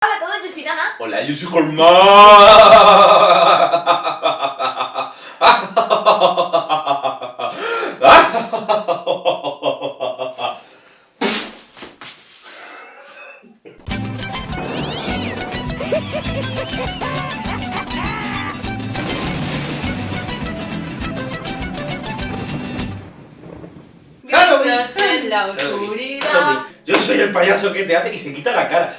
Hola a todos, yo soy Nana. Hola, yo soy Germán. Gritos en la oscuridad. Yo soy el payaso que te hace y se quita la cara.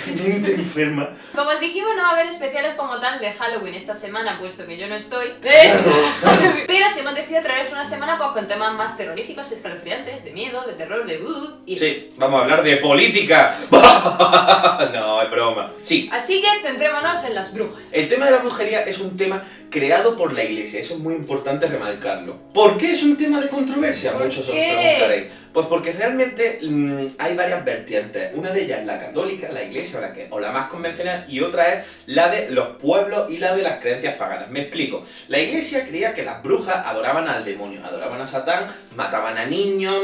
Mente enferma. Como os dijimos, no va a haber especiales como tal de Halloween esta semana, puesto que yo no estoy. Pero sí hemos decidido traeros una semana pues, con temas más terroríficos, escalofriantes, de miedo, de terror, de y sí, vamos a hablar de política. No, es broma. Sí. Así que centrémonos en las brujas. El tema de la brujería es un tema creado por la iglesia, eso es muy importante remarcarlo. ¿Por qué es un tema de controversia? Muchos os preguntaréis. Pues porque realmente hay varias vertientes. Una de ellas es la católica, la iglesia o la más convencional, y otra es la de los pueblos y la de las creencias paganas. Me explico. La iglesia creía que las brujas adoraban al demonio, adoraban a Satán, mataban a niños,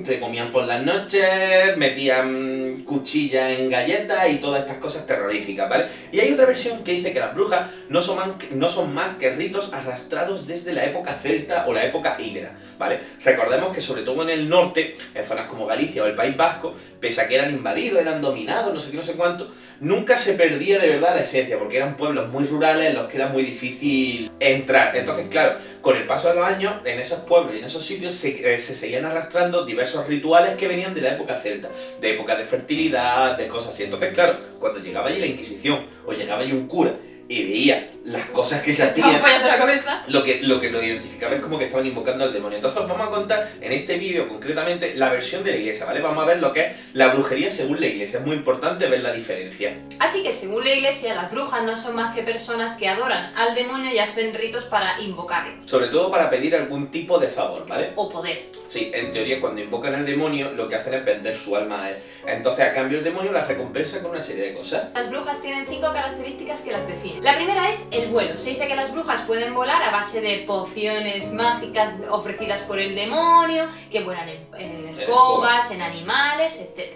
te comían por las noches, metían cuchillas en galletas y todas estas cosas terroríficas, ¿vale? Y hay otra versión que dice que las brujas no son más que ritos arrastrados desde la época celta o la época íbera, ¿vale? Recordemos que sobre todo en el norte, en zonas como Galicia o el País Vasco, pese a que eran invadidos, eran dominados, no sé qué, no sé cuánto, nunca se perdía de verdad la esencia, porque eran pueblos muy rurales en los que era muy difícil entrar. Entonces, claro, con el paso de los años, en esos pueblos y en esos sitios se seguían arrastrando diversos rituales que venían de la época celta, de época de fertilidad, de cosas así. Entonces, claro, cuando llegaba allí la Inquisición, o llegaba allí un cura, y veía las cosas que se hacían, lo que lo identificaba es como que estaban invocando al demonio. Entonces os vamos a contar en este vídeo concretamente la versión de la iglesia, ¿vale? Vamos a ver lo que es la brujería según la iglesia, es muy importante ver la diferencia. Así que según la iglesia, las brujas no son más que personas que adoran al demonio y hacen ritos para invocarlo. Sobre todo para pedir algún tipo de favor, ¿vale? O poder. Sí, en teoría cuando invocan al demonio lo que hacen es vender su alma a él. Entonces a cambio el demonio las recompensa con una serie de cosas. Las brujas tienen 5 características que las definen. La primera es el vuelo. Se dice que las brujas pueden volar a base de pociones mágicas ofrecidas por el demonio, que vuelan en escobas, en animales, etc.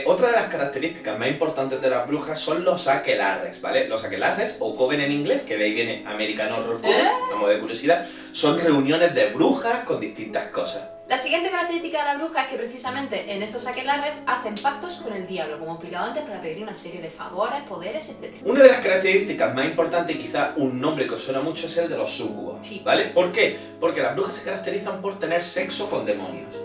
Otra de las características más importantes de las brujas son los aquelarres, ¿vale? Los aquelarres, o coven en inglés, que de ahí viene American Horror Coven, a modo de curiosidad, son reuniones de brujas con distintas cosas. La siguiente característica de la bruja es que precisamente en estos aquelarres hacen pactos con el diablo, como explicado antes, para pedir una serie de favores, poderes, etc. Una de las características más importantes, y quizá un nombre que os suena mucho, es el de los súcubos, sí. ¿Vale? ¿Por qué? Porque las brujas se caracterizan por tener sexo con demonios.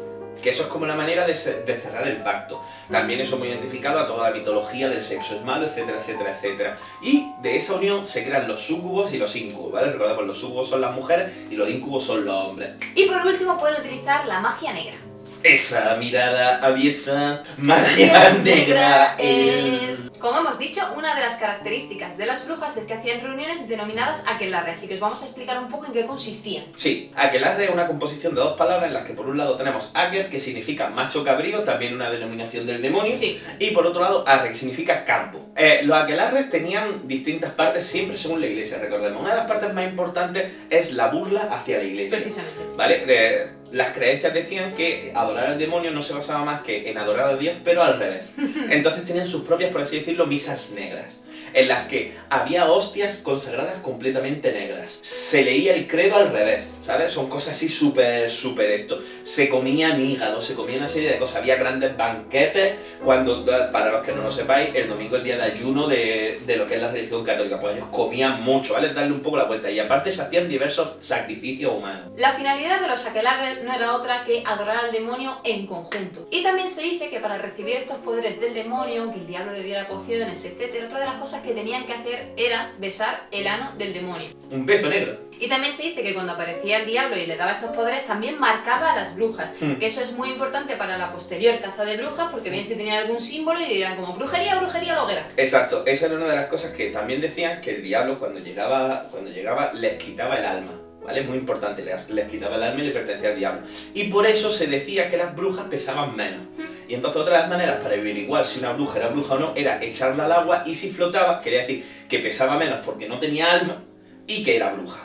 Que eso es como una manera de cerrar el pacto. También eso muy identificado a toda la mitología del sexo es malo, etcétera, etcétera, etcétera. Y de esa unión se crean los súcubos y los íncubos, ¿vale? Recordad, los súcubos son las mujeres y los íncubos son los hombres. Y por último pueden utilizar la magia negra. Esa mirada aviesa, magia negra es... Como hemos dicho, una de las características de las brujas es que hacían reuniones denominadas aquelarre, así que os vamos a explicar un poco en qué consistían. Sí, aquelarre es una composición de dos palabras en las que por un lado tenemos aker, que significa macho cabrío, también una denominación del demonio, sí. Y por otro lado arre, que significa campo. Los aquelarres tenían distintas partes siempre según la iglesia, recordemos. Una de las partes más importantes es la burla hacia la iglesia. Precisamente. ¿Vale? Las creencias decían que adorar al demonio no se basaba más que en adorar a Dios, pero al revés. Entonces tenían sus propias, por así decirlo, misas negras, en las que había hostias consagradas completamente negras. Se leía el credo al revés, ¿sabes? Son cosas así súper esto. Se comían hígado, se comía una serie de cosas. Había grandes banquetes cuando, para los que no lo sepáis, el domingo es el día de ayuno de lo que es la religión católica. Pues ellos comían mucho, ¿vale? Darle un poco la vuelta. Y aparte se hacían diversos sacrificios humanos. La finalidad de los aquelarres no era otra que adorar al demonio en conjunto. Y también se dice que para recibir estos poderes del demonio, que el diablo le diera pociones, etc., otra de las cosas que tenían que hacer era besar el ano del demonio. Un beso negro. Y también se dice que cuando aparecía el diablo y le daba estos poderes, también marcaba a las brujas. Que eso es muy importante para la posterior caza de brujas, porque bien si tenían algún símbolo y dirán como brujería, brujería, loguera. Exacto, esa era una de las cosas que también decían, que el diablo cuando llegaba les quitaba el alma. ¿Vale? Muy importante, les quitaba el alma y le pertenecía al diablo. Y por eso se decía que las brujas pesaban menos. Y entonces otra de las maneras para averiguar si una bruja era bruja o no era echarla al agua, y si flotaba, quería decir que pesaba menos porque no tenía alma y que era bruja.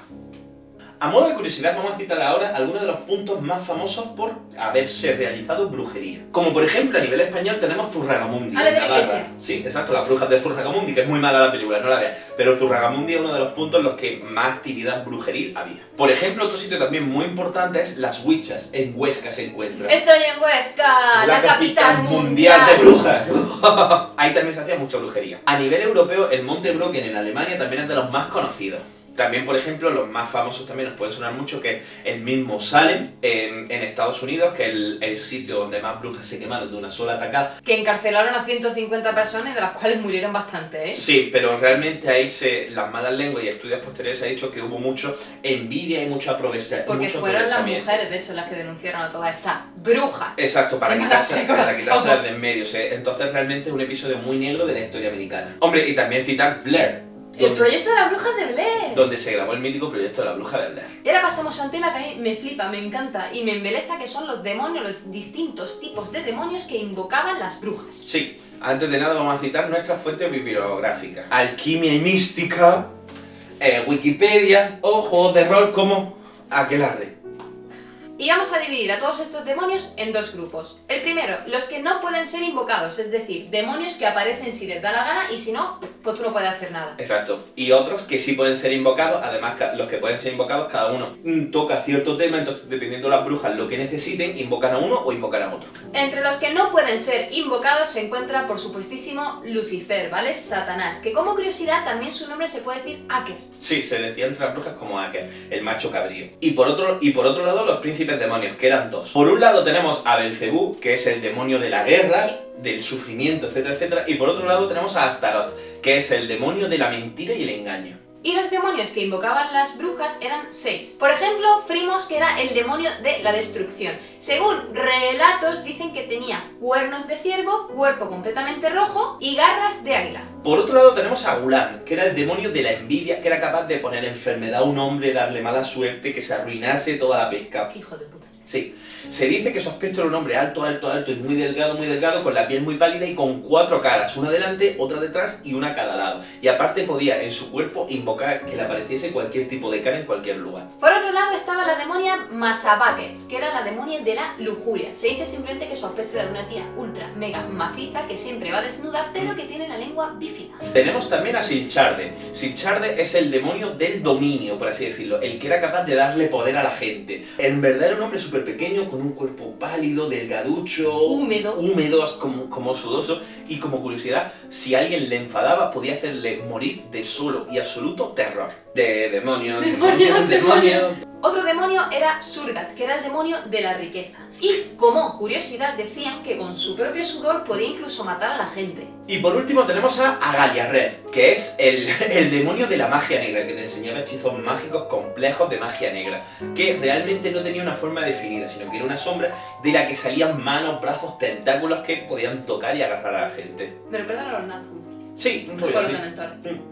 A modo de curiosidad, vamos a citar ahora algunos de los puntos más famosos por haberse realizado brujería. Como por ejemplo, a nivel español tenemos Zurragamundi. Ah, de la iglesia. Sí, exacto, las brujas de Zurragamundi, que es muy mala la película, no la veas. Pero Zurragamundi es uno de los puntos en los que más actividad brujeril había. Por ejemplo, otro sitio también muy importante es Las Huichas, en Huesca se encuentra. Estoy en Huesca, la capital mundial de brujas. Ahí también se hacía mucha brujería. A nivel europeo, el Monte Brocken en Alemania también es de los más conocidos. También, por ejemplo, los más famosos también nos pueden sonar mucho, que el mismo Salem en Estados Unidos, que es el sitio donde más brujas se quemaron de una sola atacada. Que encarcelaron a 150 personas, de las cuales murieron bastante, ¿eh? Sí, pero realmente ahí las malas lenguas y estudios posteriores se ha dicho que hubo mucho envidia y mucho aprovechamiento. Porque fueron las mujeres, de hecho, las que denunciaron a todas estas brujas. Exacto, para quitárselas de en medio. Entonces realmente es un episodio muy negro de la historia americana. Hombre, y también citar Blair. El proyecto de la bruja de Blair. Donde se grabó el mítico proyecto de la bruja de Blair. Y ahora pasamos a un tema que a mí me flipa, me encanta y me embelesa, que son los demonios, los distintos tipos de demonios que invocaban las brujas. Sí, antes de nada vamos a citar nuestra fuente bibliográfica. Alquimia y mística, Wikipedia o juegos de rol como Aquelarre. Y vamos a dividir a todos estos demonios en dos grupos. El primero, los que no pueden ser invocados, es decir, demonios que aparecen si les da la gana y si no, pues tú no puedes hacer nada. Exacto. Y otros que sí pueden ser invocados, además los que pueden ser invocados, cada uno toca cierto tema, entonces dependiendo de las brujas lo que necesiten, invocan a uno o invocan a otro. Entre los que no pueden ser invocados se encuentra, por supuestísimo, Lucifer, ¿vale? Satanás, que como curiosidad también su nombre se puede decir Aker. Sí, se decía entre las brujas como Aker, el macho cabrío. Y por otro lado, los príncipes demonios, que eran dos. Por un lado tenemos a Belcebú, que es el demonio de la guerra, del sufrimiento, etcétera, etcétera. Y por otro lado tenemos a Astaroth, que es el demonio de la mentira y el engaño. Y los demonios que invocaban las brujas eran 6. Por ejemplo, Frimos, que era el demonio de la destrucción. Según relatos, dicen que tenía cuernos de ciervo, cuerpo completamente rojo y garras de águila. Por otro lado tenemos a Ulan, que era el demonio de la envidia, que era capaz de poner enfermedad a un hombre, darle mala suerte, que se arruinase toda la pesca. Hijo de puta. Sí. Se dice que su aspecto era un hombre alto, alto, alto y muy delgado, con la piel muy pálida y con 4 caras, una delante, otra detrás y una a cada lado. Y aparte podía en su cuerpo invocar que le apareciese cualquier tipo de cara en cualquier lugar. Por otro lado estaba la demonia Masabakets, que era la demonia de la lujuria. Se dice simplemente que su aspecto era de una tía ultra mega maciza que siempre va desnuda, pero que tiene la lengua bífida. Tenemos también a Silcharde. Silcharde es el demonio del dominio, por así decirlo, el que era capaz de darle poder a la gente. En verdad era un hombre súper pequeño, con un cuerpo pálido, delgaducho, húmedo, como sudoso, y como curiosidad, si alguien le enfadaba podía hacerle morir de solo y absoluto terror. Demonio. Otro demonio era Surgat, que era el demonio de la riqueza. Y como curiosidad decían que con su propio sudor podía incluso matar a la gente. Y por último tenemos a Agaliarred, que es el demonio de la magia negra, que te enseñaba hechizos mágicos complejos de magia negra, que realmente no tenía una forma definida, sino que era una sombra de la que salían manos, brazos, tentáculos que podían tocar y agarrar a la gente. Me recuerdan a los Nazgûl. Sí, un rollo así.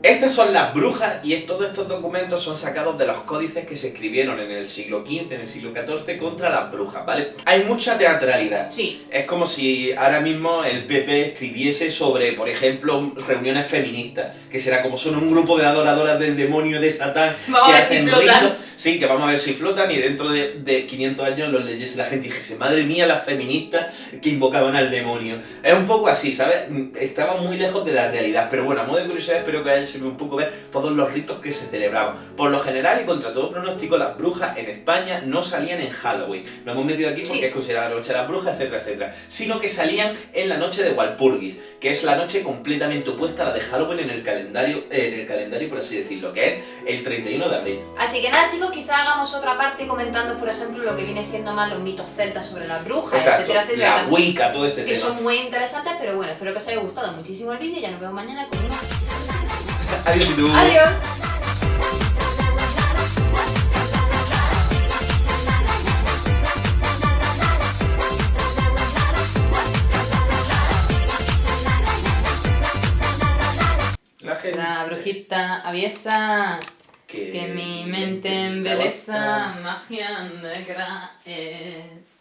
Estas son las brujas y todos estos documentos son sacados de los códices que se escribieron en el siglo XV, en el siglo XIV contra las brujas, ¿vale? Hay mucha teatralidad. Sí. Es como si ahora mismo el PP escribiese sobre, por ejemplo, reuniones feministas, que será como son un grupo de adoradoras del demonio de Satán que hacen ritos. Sí, que vamos a ver si flotan y dentro de 500 años los leyese la gente y dijese, madre mía, las feministas que invocaban al demonio. Es un poco así, ¿sabes? Estaba muy lejos de la realidad. Pero bueno, a modo de curiosidad espero que haya servido un poco ver todos los ritos que se celebraban. Por lo general y contra todo pronóstico, las brujas en España no salían en Halloween. Lo hemos metido aquí porque es considerada la noche de las brujas, etcétera, etcétera. Sino que salían en la noche de Walpurgis, que es la noche completamente opuesta a la de Halloween en el calendario, por así decirlo, que es el 31 de abril. Así que nada, chicos, quizá hagamos otra parte comentando, por ejemplo, lo que viene siendo más los mitos celtas sobre las brujas, exacto, etcétera, etcétera. La Wicca, todo este que tema. son muy interesantes, pero bueno, espero que os haya gustado muchísimo el vídeo y ya nos vemos mañana con una... Adiós y tú. Adiós. La brujita aviesa que mi mente embeleza, magia negra es.